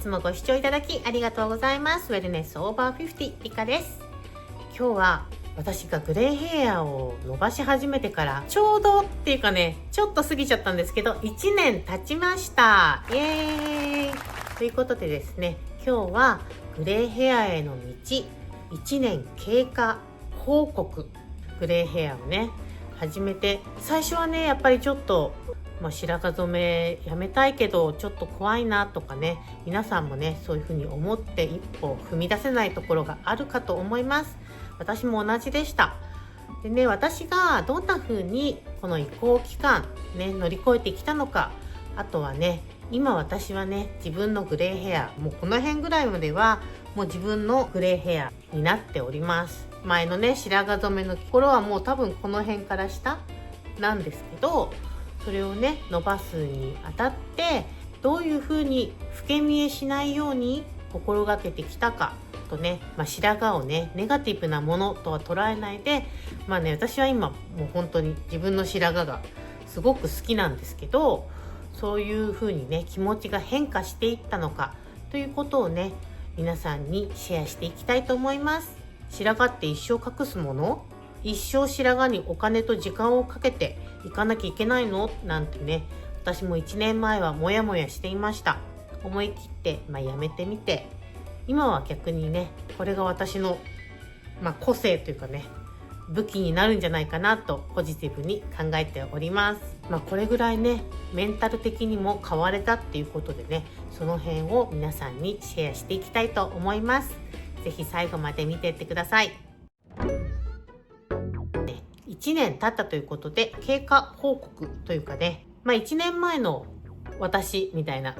つもご視聴いただきありがとうございます。ウェルネスオーバー50リカです。今日は私がグレーヘアを伸ばし始めてからちょうどっていうかね、ちょっと過ぎちゃったんですけど1年経ちました。イエーイということでですね、今日はグレーヘアへの道1年経過報告、グレーヘアをね始めて、最初はねやっぱりちょっと白髪染めやめたいけどちょっと怖いなとかね、皆さんもねそういうふうに思って一歩踏み出せないところがあるかと思います。私も同じでした。でね、私がどんなふうにこの移行期間ね乗り越えてきたのか、あとはね今私はね自分のグレーヘア、もうこの辺ぐらいまではもう自分のグレーヘアになっております。前のね白髪染めの頃はもう多分この辺から下なんですけど、それをね伸ばすにあたってどういうふうに老け見えしないように心がけてきたかとね、白髪をねネガティブなものとは捉えないで、私は今もう本当に自分の白髪がすごく好きなんですけど、そういうふうにね気持ちが変化していったのかということをね皆さんにシェアしていきたいと思います。白髪って一生隠すもの？一生白髪にお金と時間をかけていかなきゃいけないの？なんてね、私も1年前はモヤモヤしていました。思い切ってやめてみて、今は逆にねこれが私の、個性というかね武器になるんじゃないかなとポジティブに考えております。これぐらいねメンタル的にも変われたっていうことでね、その辺を皆さんにシェアしていきたいと思います。ぜひ最後まで見ていってください。1年経ったということで経過報告というかね、1年前の私みたいな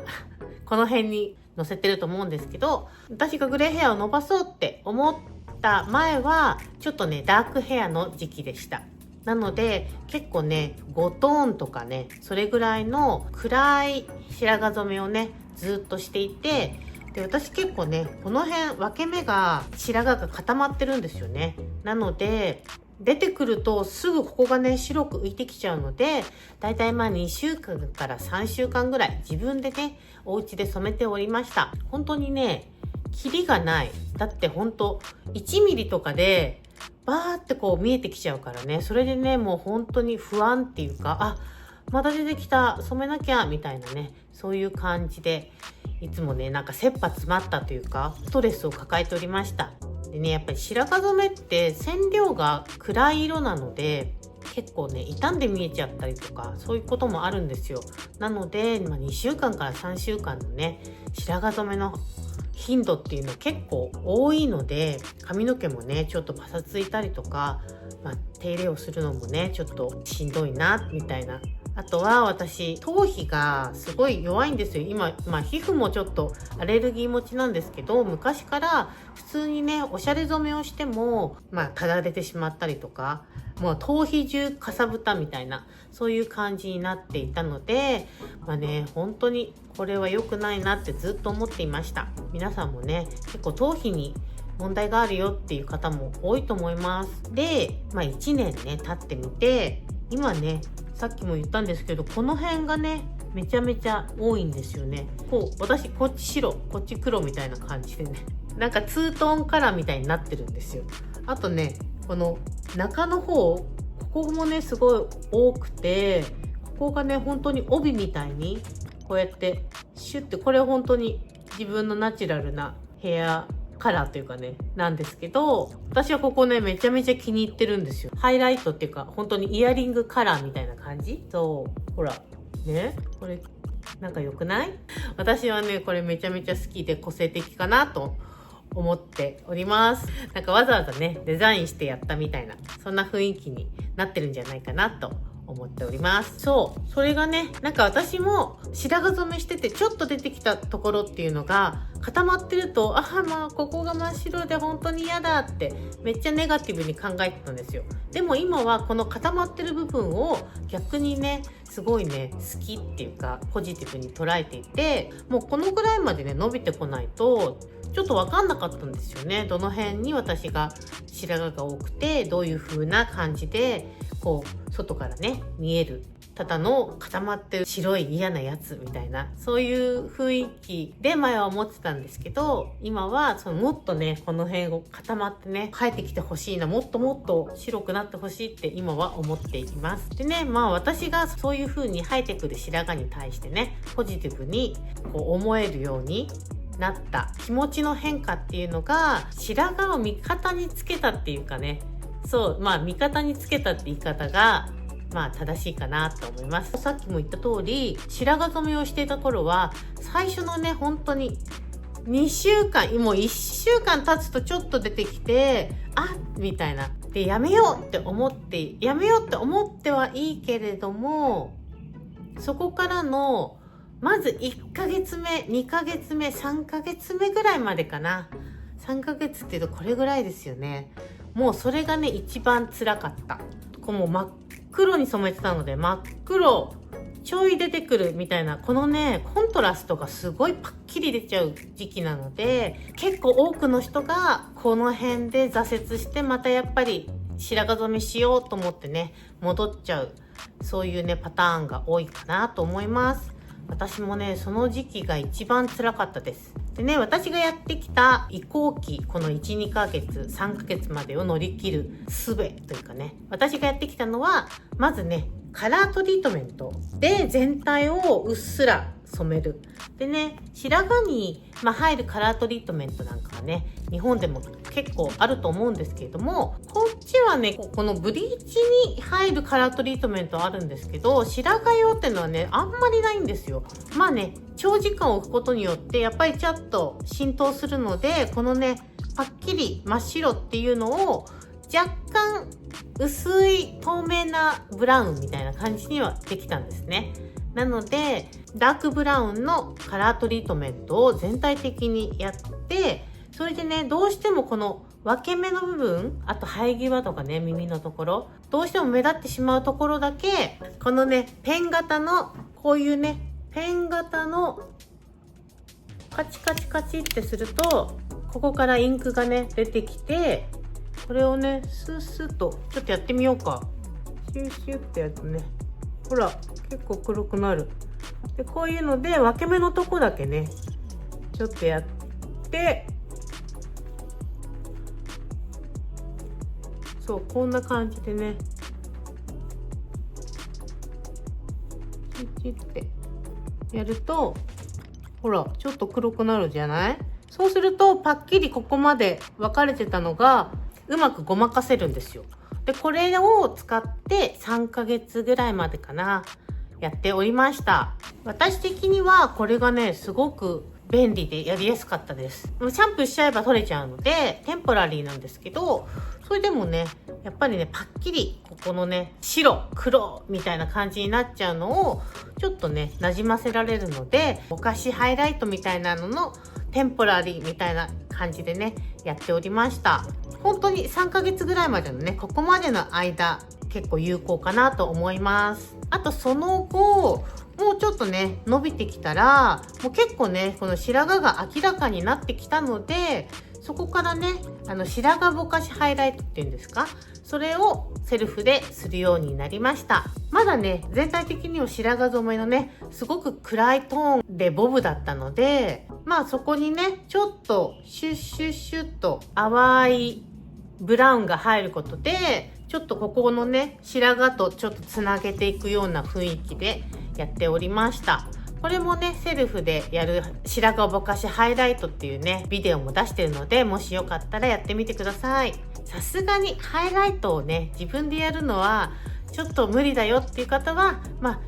この辺に載せてると思うんですけど、私がグレーヘアを伸ばそうって思った前はちょっとねダークヘアの時期でした。なので結構ね5トーンとかねそれぐらいの暗い白髪染めをねずっとしていて、で私結構ねこの辺分け目が白髪が固まってるんですよね。なので出てくるとすぐここがね白く浮いてきちゃうので、だいたい2週間から3週間ぐらい自分でねお家で染めておりました。本当にねキリがない。だって本当1ミリとかでバーってこう見えてきちゃうからね、それでねもう本当に不安っていうか、また出てきた、染めなきゃみたいなね、そういう感じでいつもね切羽詰まったというかストレスを抱えておりました。でね、やっぱり白髪染めって染料が暗い色なので結構ね傷んで見えちゃったりとかそういうこともあるんですよ。なので、2週間から3週間のね白髪染めの頻度っていうの結構多いので、髪の毛もねちょっとパサついたりとか、手入れをするのもねちょっとしんどいなみたいな。あとは私頭皮がすごい弱いんですよ今。皮膚もちょっとアレルギー持ちなんですけど、昔から普通にねおしゃれ染めをしてもただれてしまったりとか、もう頭皮中かさぶたみたいなそういう感じになっていたので、本当にこれは良くないなってずっと思っていました。皆さんもね結構頭皮に問題があるよっていう方も多いと思います。で、1年ね経ってみて、今ねさっきも言ったんですけどこの辺がねめちゃめちゃ多いんですよね。私こっち白こっち黒みたいな感じでね、なんかツートーンカラーみたいになってるんですよ。あとねこの中の方ここもねすごい多くて、ここがね本当に帯みたいにこうやってシュッて、これ本当に自分のナチュラルなヘアカラーというかねなんですけど、私はここねめちゃめちゃ気に入ってるんですよ。ハイライトっていうか本当にイヤリングカラーみたいな感じ。そうほらね、これなんか良くない？私はねこれめちゃめちゃ好きで個性的かなと思っております。なんかわざわざねデザインしてやったみたいなそんな雰囲気になってるんじゃないかなと思っております。それがねなんか私も白髪染めしててちょっと出てきたところっていうのが固まってると、ここが真っ白で本当に嫌だってめっちゃネガティブに考えてたんですよ。でも今はこの固まってる部分を逆にねすごいね好きっていうかポジティブに捉えていて、もうこのぐらいまでね伸びてこないとちょっと分かんなかったんですよね。どの辺に私が白髪が多くてどういう風な感じでこう外からね見えるただの固まってる白い嫌なやつみたいな、そういう雰囲気で前は思ってたんですけど、今はもっとねこの辺を固まってね生えてきてほしいな、もっともっと白くなってほしいって今は思っています。でね、私がそういう風に生えてくる白髪に対してねポジティブに思えるようになった気持ちの変化っていうのが、白髪を味方につけたっていうかね、味方につけたって言い方が正しいかなと思います。さっきも言った通り、白髪染めをしていた頃は最初のね本当に2週間、もう1週間経つとちょっと出てきて、みたいなでやめようって思ってはいいけれども、そこからのまず1ヶ月目2ヶ月目3ヶ月目ぐらいまでかな。3ヶ月っていうとこれぐらいですよね。もうそれがね一番辛かった。もう真っ黒に染めてたので、真っ黒ちょい出てくるみたいな、このねコントラストがすごいパッキリ出ちゃう時期なので、結構多くの人がこの辺で挫折して、またやっぱり白髪染めしようと思ってね戻っちゃう、そういうねパターンが多いかなと思います。私もねその時期が一番辛かったです。でね、私がやってきた移行期、この 1,2 ヶ月3ヶ月までを乗り切る術というかね、私がやってきたのはまずねカラートリートメントで全体をうっすら染める。でね、白髪に、入るカラートリートメントなんかはね日本でも結構あると思うんですけれども、こっちはねこのブリーチに入るカラートリートメントあるんですけど、白髪用っていうのはねあんまりないんですよ。長時間置くことによってやっぱりちょっと浸透するので、このねパッキリ真っ白っていうのを若干薄い透明なブラウンみたいな感じにはできたんですね。なのでダークブラウンのカラートリートメントを全体的にやって、それでねどうしてもこの分け目の部分、あと生え際とかね耳のところ、どうしても目立ってしまうところだけ、このねペン型のこういうねペン型のカチカチカチってすると、ここからインクがね出てきて、これをねスースーとちょっとやってみようか。シューシューってやつね、ほら結構黒くなる。でこういうので分け目のとこだけねちょっとやって、そうこんな感じでねチッチッってやると、ほらちょっと黒くなるじゃない。そうするとパッキリここまで分かれてたのがうまくごまかせるんですよ。でこれを使って3ヶ月ぐらいまでかなやっておりました。私的にはこれがねすごく便利でやりやすかったです。シャンプーしちゃえば取れちゃうのでテンポラリーなんですけど、それでもねやっぱりねパッキリここのね白黒みたいな感じになっちゃうのをちょっとねなじませられるので、ぼかしハイライトみたいなののテンポラリーみたいな感じでねやっておりました。本当に3ヶ月ぐらいまでのねここまでの間結構有効かなと思います。あとその後もうちょっとね伸びてきたら、もう結構ねこの白髪が明らかになってきたので、そこからね白髪ぼかしハイライトっていうんですか、それをセルフでするようになりました。まだね全体的には白髪染めのねすごく暗いトーンでボブだったので、そこにねちょっとシュッシュッシュッと淡いブラウンが入ることで、ちょっとここのね白髪とちょっとつなげていくような雰囲気でやっておりました。これもねセルフでやる白髪ぼかしハイライトっていうねビデオも出してるので、もしよかったらやってみてください。さすがにハイライトをね自分でやるのはちょっと無理だよっていう方は、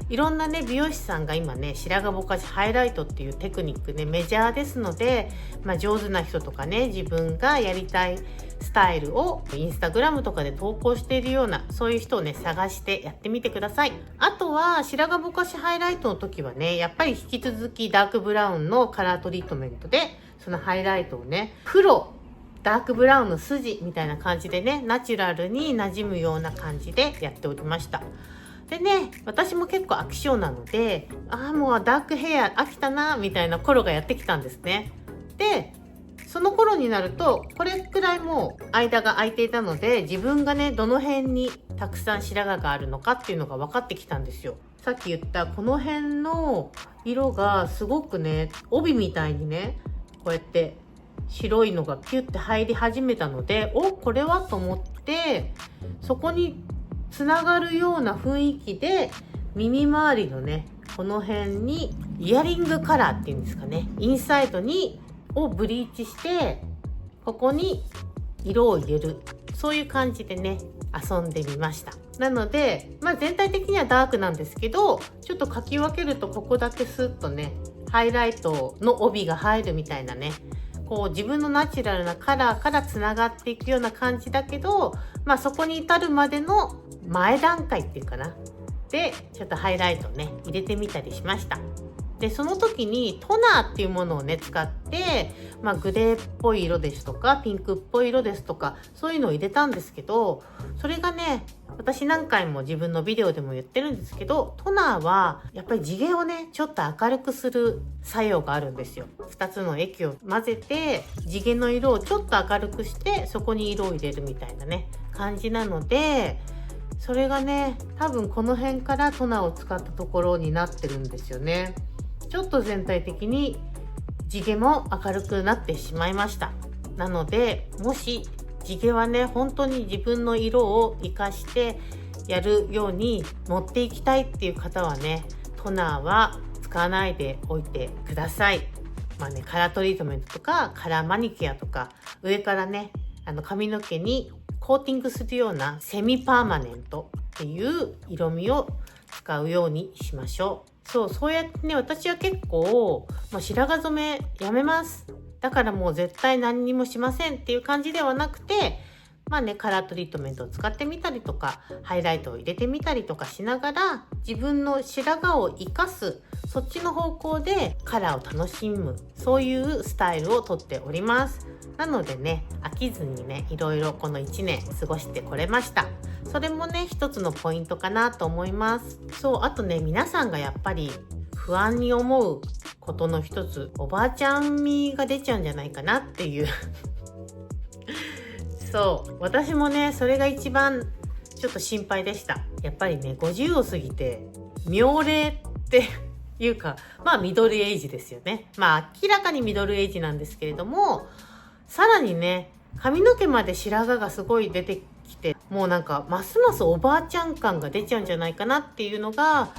いろんなね美容師さんが今ね白髪ぼかしハイライトっていうテクニックねメジャーですので、上手な人とかね自分がやりたいスタイルをインスタグラムとかで投稿しているような、そういう人をね探してやってみてください。あとは白髪ぼかしハイライトの時はねやっぱり引き続きダークブラウンのカラートリートメントでそのハイライトをね黒ダークブラウンの筋みたいな感じでねナチュラルに馴染むような感じでやっておりました。でね、私も結構飽き性なので、もうダークヘア飽きたなみたいな頃がやってきたんですね。でその頃になるとこれくらいもう間が空いていたので、自分がねどの辺にたくさん白髪があるのかっていうのが分かってきたんですよ。さっき言ったこの辺の色がすごくね、帯みたいにね、こうやって白いのがピュッて入り始めたので、これはと思って、そこにつながるような雰囲気で耳周りのね、この辺にイヤリングカラーっていうんですかね、インサイドをブリーチして、ここに色を入れる、そういう感じでね遊んでみました。なので全体的にはダークなんですけど、ちょっと描き分けるとここだけスッとねハイライトの帯が入るみたいなね、こう自分のナチュラルなカラーからつながっていくような感じだけど、そこに至るまでの前段階っていうかなで、ちょっとハイライトをね入れてみたりしました。でその時にトナーっていうものをね使って、グレーっぽい色ですとかピンクっぽい色ですとか、そういうのを入れたんですけど、それがね、私何回も自分のビデオでも言ってるんですけど、トナーはやっぱり地毛をねちょっと明るくする作用があるんですよ。2つの液を混ぜて地毛の色をちょっと明るくして、そこに色を入れるみたいなね感じなので、それがね多分この辺からトナーを使ったところになってるんですよね。ちょっと全体的に地毛も明るくなってしまいました。なのでもし地毛はね本当に自分の色を活かしてやるように持っていきたいっていう方はね、トナーは使わないでおいてください。カラートリートメントとかカラーマニキュアとか、上からね髪の毛にコーティングするようなセミパーマネントっていう色味を使うようにしましょう。そうやってね、私は結構、白髪染めやめます。だからもう絶対何にもしませんっていう感じではなくて、カラートリートメントを使ってみたりとか、ハイライトを入れてみたりとかしながら、自分の白髪を生かす、そっちの方向でカラーを楽しむ、そういうスタイルをとっております。なのでね、飽きずにね、いろいろこの1年過ごしてこれました。それもね、一つのポイントかなと思います。あとね、皆さんがやっぱり不安に思うことの一つ、おばあちゃん味が出ちゃうんじゃないかなっていう私もねそれが一番ちょっと心配でした。やっぱりね50を過ぎて妙齢っていうか、ミドルエイジですよね。明らかにミドルエイジなんですけれども、さらにね髪の毛まで白髪がすごい出てきて、もうなんかますますおばあちゃん感が出ちゃうんじゃないかなっていうのが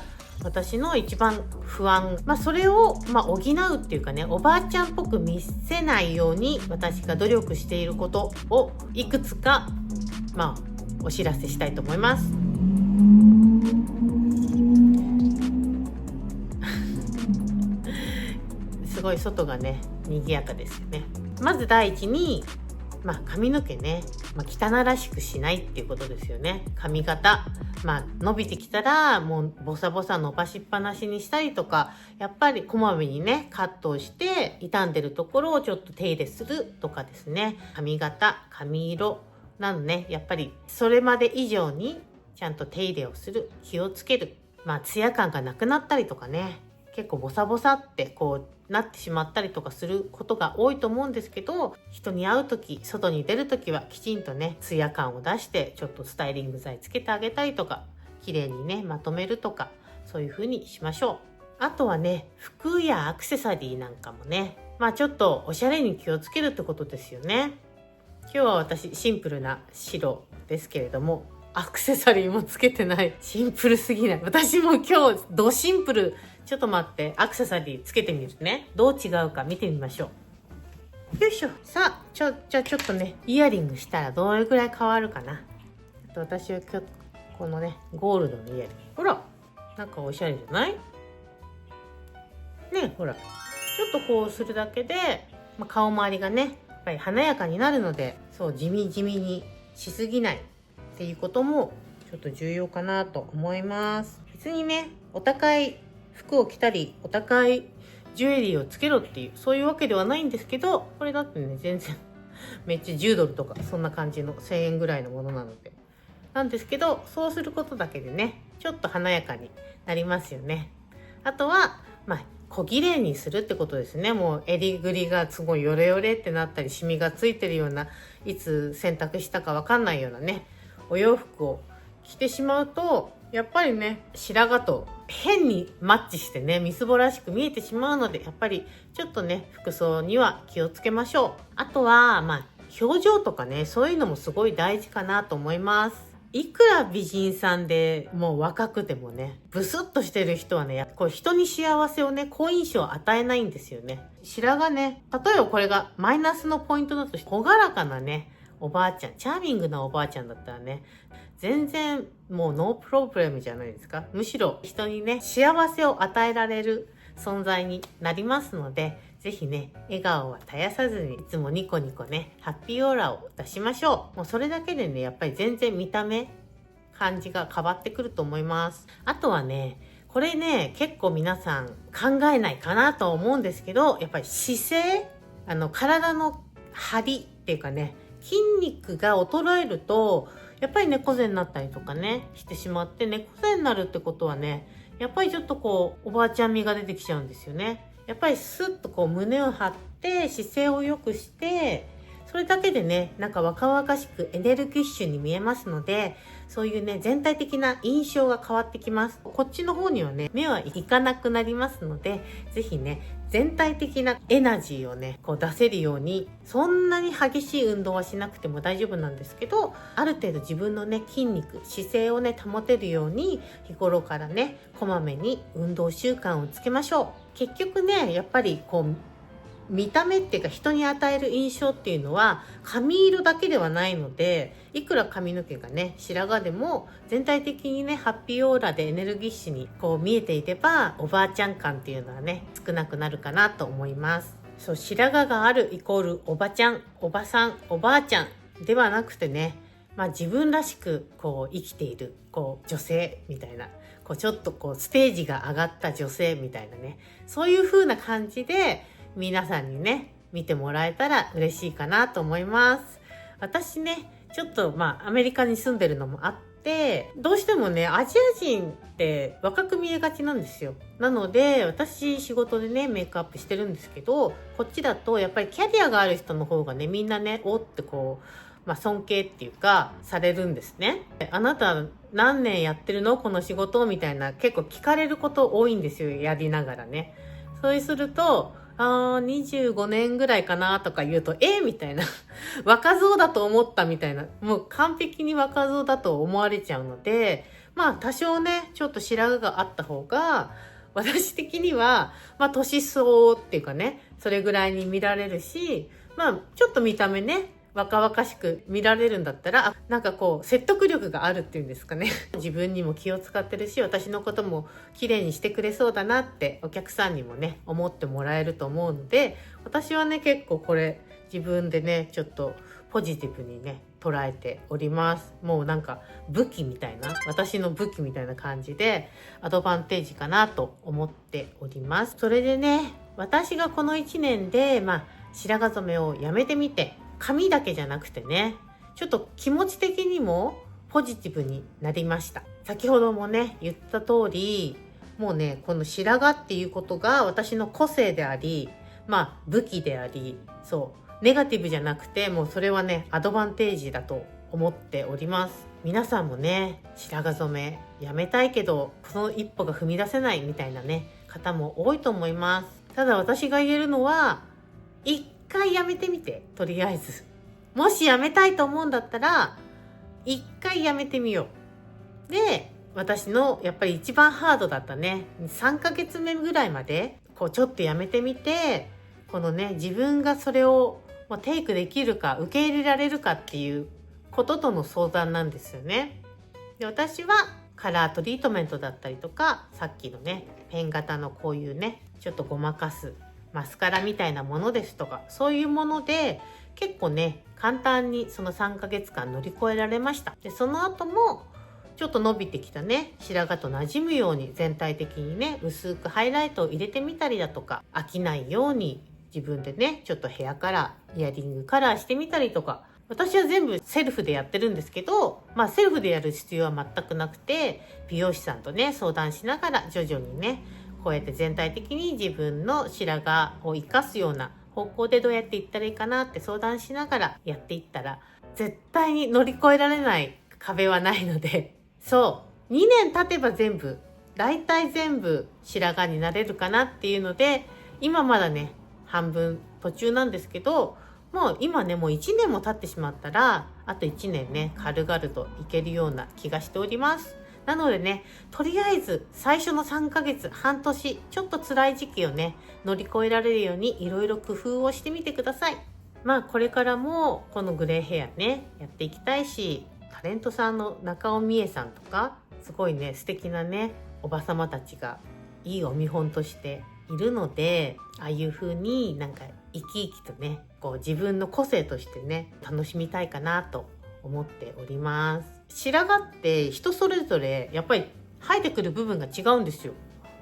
私の一番不安。それを補うっていうかね、おばあちゃんっぽく見せないように私が努力していることをいくつかお知らせしたいと思います。すごい外がね賑やかですよね。まず第一に髪の毛ね、汚らしくしないっていうことですよね。髪型伸びてきたらもうボサボサ伸ばしっぱなしにしたりとか、やっぱりこまめにねカットをして傷んでるところをちょっと手入れするとかですね。髪型、髪色などね、やっぱりそれまで以上にちゃんと手入れをする、気をつける。ツヤ感がなくなったりとかね、結構ボサボサってこうなってしまったりとかすることが多いと思うんですけど、人に会う時、外に出る時はきちんとねツヤ感を出して、ちょっとスタイリング剤つけてあげたりとか、綺麗にねまとめるとか、そういう風にしましょう。あとはね、服やアクセサリーなんかもね、ちょっとおしゃれに気をつけるってことですよね。今日は私シンプルな白ですけれども、アクセサリーもつけてない。シンプルすぎない。私も今日ドシンプル。ちょっと待って、アクセサリーつけてみるね。どう違うか見てみましょう。よいしょ。さあ、じゃあちょっとね、イヤリングしたらどれぐらい変わるかな。私は今日このねゴールドのイヤリング、ほらなんかおしゃれじゃないね。ほらちょっとこうするだけで、顔周りがねやっぱり華やかになるので、地味にしすぎないっていうこともちょっと重要かなと思います。別にねお高い服を着たりお高いジュエリーをつけろっていうそういうわけではないんですけど、これだってね全然めっちゃ10ドルとかそんな感じの1000円ぐらいのものなのでなんですけど、そうすることだけでねちょっと華やかになりますよね。あとは小綺麗にするってことですね。もう襟ぐりがすごいヨレヨレってなったり、シミがついてるような、いつ洗濯したかわかんないようなねお洋服を着てしまうと、やっぱりね白髪と変にマッチしてね、みすぼらしく見えてしまうので、やっぱりちょっとね、服装には気をつけましょう。あとは、表情とかね、そういうのもすごい大事かなと思います。いくら美人さんでもう若くてもね、ブスッとしてる人はね、こう人に幸せをね、好印象を与えないんですよね。白髪ね、例えばこれがマイナスのポイントだとして、朗らかなね、おばあちゃん、チャーミングなおばあちゃんだったらね、全然もうノープロブレムじゃないですか。むしろ人にね、幸せを与えられる存在になりますので、ぜひね、笑顔は絶やさずに、いつもニコニコね、ハッピーオーラを出しましょう。もうそれだけでね、やっぱり全然見た目、感じが変わってくると思います。あとはね、これね、結構皆さん考えないかなと思うんですけど、やっぱり姿勢、体の張りっていうかね、筋肉が衰えると、やっぱり猫背になったりとかね、してしまって、猫背になるってことはね、やっぱりちょっとこう、おばあちゃん味が出てきちゃうんですよね。やっぱりスッとこう胸を張って姿勢を良くして、それだけでね、なんか若々しくエネルギッシュに見えますので、そういうね、全体的な印象が変わってきます。こっちの方にはね、目はいかなくなりますので、ぜひね、全体的なエナジーをね、こう出せるように、そんなに激しい運動はしなくても大丈夫なんですけど、ある程度自分のね、筋肉、姿勢をね、保てるように、日頃からね、こまめに運動習慣をつけましょう。結局ね、やっぱりこう、見た目っていうか人に与える印象っていうのは髪色だけではないので、いくら髪の毛がね白髪でも全体的にねハッピーオーラでエネルギッシュにこう見えていれば、おばあちゃん感っていうのはね少なくなるかなと思います。そう、白髪があるイコールおばちゃん、おばさん、おばあちゃんではなくてね、自分らしくこう生きているこう女性みたいな、こうちょっとこうステージが上がった女性みたいなね、そういう風な感じで皆さんにね見てもらえたら嬉しいかなと思います。私ねちょっとアメリカに住んでるのもあって、どうしてもねアジア人って若く見えがちなんですよ。なので私仕事でねメイクアップしてるんですけど、こっちだとやっぱりキャリアがある人の方がねみんなねおってこう尊敬っていうかされるんですね。あなた何年やってるのこの仕事みたいな結構聞かれること多いんですよ、やりながらね。そうすると25年ぐらいかなとか言うと、みたいな。若造だと思ったみたいな。もう完璧に若造だと思われちゃうので、多少ね、ちょっと白髪があった方が、私的には、年相応っていうかね、それぐらいに見られるし、ちょっと見た目ね、若々しく見られるんだったら、なんかこう説得力があるっていうんですかね。自分にも気を使ってるし、私のことも綺麗にしてくれそうだなってお客さんにもね思ってもらえると思うので、私はね結構これ自分でねちょっとポジティブにね捉えております。もうなんか武器みたいな、私の武器みたいな感じでアドバンテージかなと思っております。それでね、私がこの1年で白髪染めをやめてみて、髪だけじゃなくてね、ちょっと気持ち的にもポジティブになりました。先ほどもね言った通り、もうねこの白髪っていうことが私の個性であり、武器であり、そうネガティブじゃなくて、もうそれはねアドバンテージだと思っております。皆さんもね白髪染めやめたいけどその一歩が踏み出せないみたいなね方も多いと思います。ただ私が言えるのは、一回やめてみて。とりあえずもしやめたいと思うんだったら一回やめてみよう。で、私のやっぱり一番ハードだったね3ヶ月目ぐらいまでこうちょっとやめてみて、このね自分がそれをテイクできるか受け入れられるかっていうこととの相談なんですよね。で、私はカラートリートメントだったりとか、さっきのねペン型のこういうねちょっとごまかすマスカラみたいなものですとか、そういうもので結構ね簡単にその3ヶ月間乗り越えられました。で、その後もちょっと伸びてきたね白髪と馴染むように全体的にね薄くハイライトを入れてみたりだとか、飽きないように自分でねちょっとヘアカラー、イヤリングカラーしてみたりとか、私は全部セルフでやってるんですけど、セルフでやる必要は全くなくて、美容師さんとね相談しながら徐々にねこうやって全体的に自分の白髪を生かすような方向でどうやっていったらいいかなって相談しながらやっていったら、絶対に乗り越えられない壁はないので、そう2年経てば全部だいたい全部白髪になれるかなっていうので、今まだね半分途中なんですけど、もう今ねもう1年も経ってしまったら、あと1年ね軽々といけるような気がしております。なのでね、とりあえず最初の3ヶ月半年ちょっと辛い時期をね乗り越えられるようにいろいろ工夫をしてみてください。これからもこのグレーヘアねやっていきたいし、タレントさんの中尾美恵さんとかすごいね素敵なねおばさまたちがいいお見本としているので、ああいう風になんか生き生きとねこう自分の個性としてね楽しみたいかなと思っております。白髪って人それぞれやっぱり生えてくる部分が違うんですよ。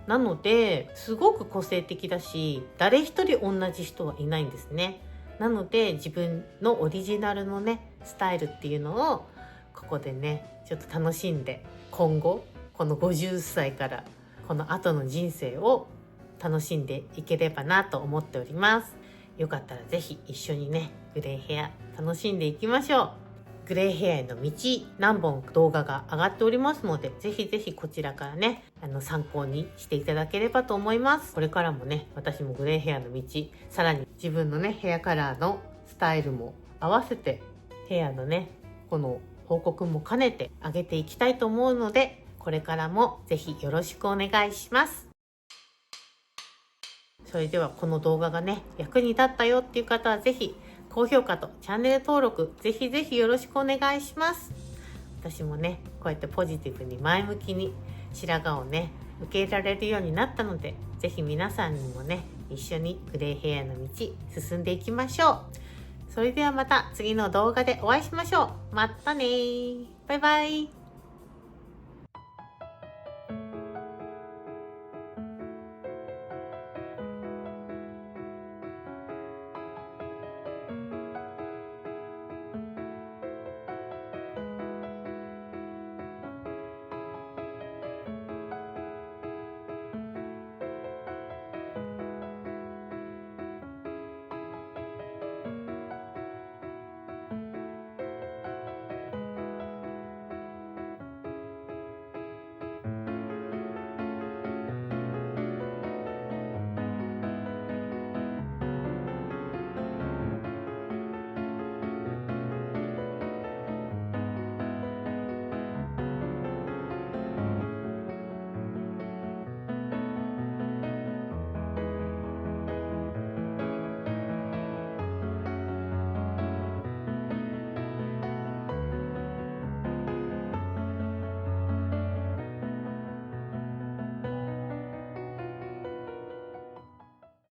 なのですごく個性的だし、誰一人同じ人はいないんですね。なので自分のオリジナルのねスタイルっていうのをここでねちょっと楽しんで、今後この50歳からこの後の人生を楽しんでいければなと思っております。よかったらぜひ一緒にねグレーヘア楽しんでいきましょう。グレーヘアへの道、何本動画が上がっておりますので、ぜひぜひこちらからね参考にしていただければと思います。これからもね私もグレーヘアの道、さらに自分のねヘアカラーのスタイルも合わせてヘアのねこの報告も兼ねて上げていきたいと思うので、これからもぜひよろしくお願いします。それではこの動画がね役に立ったよっていう方はぜひ高評価とチャンネル登録ぜひぜひよろしくお願いします。私もねこうやってポジティブに前向きに白髪をね受け入れられるようになったので、ぜひ皆さんにもね一緒にグレーヘアの道進んでいきましょう。それではまた次の動画でお会いしましょう。またね、バイバイ。